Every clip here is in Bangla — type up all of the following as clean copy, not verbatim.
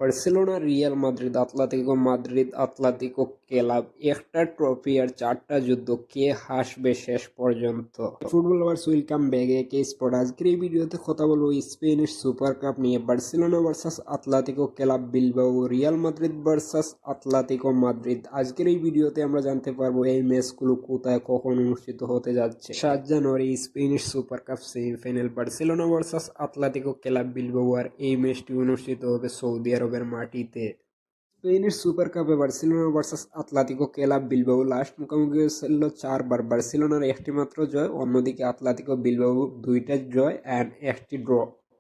Barcelona, Real Madrid, Atletico club, একটা ট্রফি আর 4টা যুদ্ধ, কে হাসবে শেষ পর্যন্ত? ফুটবল লাভার্স, ওয়েলকাম ব্যাক একে স্পোর্ট। আজকের এই ভিডিওতে কথা বলবো স্পেনের সুপার কাপ নিয়ে। Barcelona versus Atletico club Bilbao, Real Madrid versus Atletico Madrid. আজকের এই ভিডিওতে আমরা জানতে পারবো এই ম্যাচগুলো কোথায় কখন অনুষ্ঠিত হতে যাচ্ছে। 7 জানুয়ারি স্পেনের super cup semifinal Barcelona versus Atletico club Bilbao, আর এই ম্যাচটি অনুষ্ঠিত হবে সৌদি আরবের মাটিতে। স্পেনের সুপার কাপে Barcelona versus Atletico club Bilbao last মুখোমুখি হয়েছিল 4 বার। বার্সেলোনার একটি মাত্র জয়, অন্যদিকে আতলেতিকো বিলবাও 2টা জয় অ্যান্ড 1টি ড্র।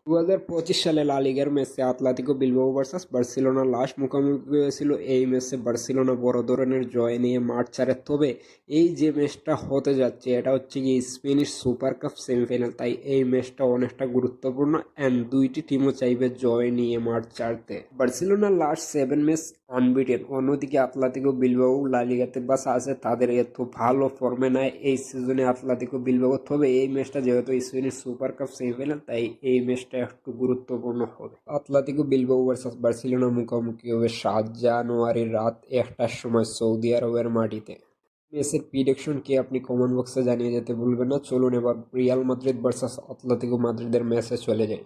2025 সালে লা লিগার ম্যাচে Atletico Bilbao versus Barcelona last মুখোমুখি হয়েছিল। এই ম্যাচে বার্সেলোনা বড় ধরনের জয় নিয়ে মাঠ ছাড়ে। তবে এই যে ম্যাচটা হতে যাচ্ছে এটা হচ্ছে কি স্পেনিশ সুপার কাপ সেমিফাইনাল, তাই এই ম্যাচটা অনেকটা গুরুত্বপূর্ণ অ্যান্ড দুইটি টিমও চাইবে জয় নিয়ে মাঠ ছাড়তে। বার্সেলোনা লাস্ট 7 ম্যাচ আনবিটেন, অন্যদিকে আতলেতিকো বিলবাও লা লিগাতে বাস আছে, তাদের এত ভালো ফর্মে নাই এই সিজনে আতলেতিকো বিলবাও। তবে এই ম্যাচটা যেহেতু স্পেনের সুপার কাপ সেমিফাইনাল, তাই এই ম্যাচটা একটু গুরুত্বপূর্ণ হবে। আতলেতিকো বিলবাও ভার্সাস বার্সেলোনা মুখোমুখি হবে 7 জানুয়ারি রাত 1টার সময় সৌদি আরবের মাটিতে। ম্যাচের প্রিডিকশন কি আপনি কমেন্ট বক্সে জানিয়ে যেতে ভুলবেন না। চলুন এবার রিয়াল মাদ্রিদ ভার্সাস আতলেতিকো মাদ্রিদের ম্যাচে চলে যায়।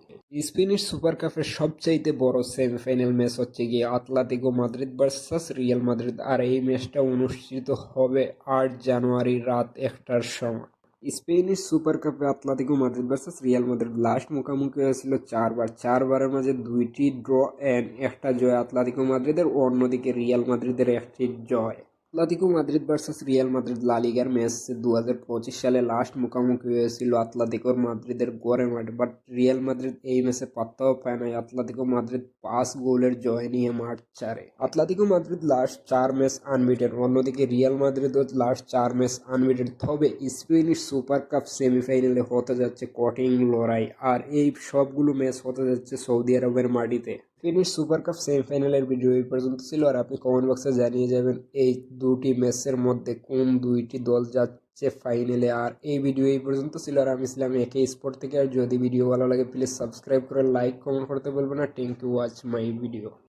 স্পেনিশ সুপার কাপের সবচাইতে বড় সেমিফাইনাল ম্যাচ হচ্ছে গিয়ে Atletico Madrid versus Real Madrid, আর এই ম্যাচটা অনুষ্ঠিত হবে 8 জানুয়ারি রাত 1টার সময়। স্পেনিশ সুপার কাপে Atletico Madrid versus Real Madrid last মুখোমুখি হয়েছিল 4 বার। 4বারের মাঝে 2টি ড্র অ্যান্ড 1টা জয় আতলেতিকো মাদ্রিদের, অন্যদিকে রিয়াল মাদ্রিদের 1টি জয়। Atletico Madrid versus Real Madrid লা লিগার ম্যাচ 2025 সালে লাস্ট মুখোমুখি হয়েছিল আতলেতিকো মাদ্রিদের গড়ের মাঠে, বাট রিয়াল মাদ্রিদ এই ম্যাচে পাত্তাও পায় নাই। আতলেতিকো মাদ্রিদ 5 গোলের জয় নিয়ে মাঠ ছাড়ে। Atletico Madrid last 4 match unbeaten, অন্যদিকে রিয়াল মাদ্রিদও লাস্ট 4 ম্যাচ আনবিটেন। তবে স্পেনিশ সুপার কাপ সেমিফাইনালে হতে যাচ্ছে কঠিন লড়াই, আর এই সবগুলো ম্যাচ হতে যাচ্ছে সৌদি আরবের মাটিতে। স্পেনিশ সুপার কাপ সেমিফাইনালের ভিডিও এই পর্যন্ত ছিল, আর আপনি কমেন্ট বক্সে জানিয়ে যাবেন এই দুটি ম্যাচের মধ্যে কোন দুইটি দল যাচ্ছে ফাইনালে। আর এই ভিডিও এই পর্যন্ত ছিল, আর আমি ছিলাম একে স্পোর্ট থেকে। আর যদি ভিডিও ভালো লাগে প্লিজ সাবস্ক্রাইব করে লাইক কমেন্ট করতে বলবেন না। Thank you watch my video.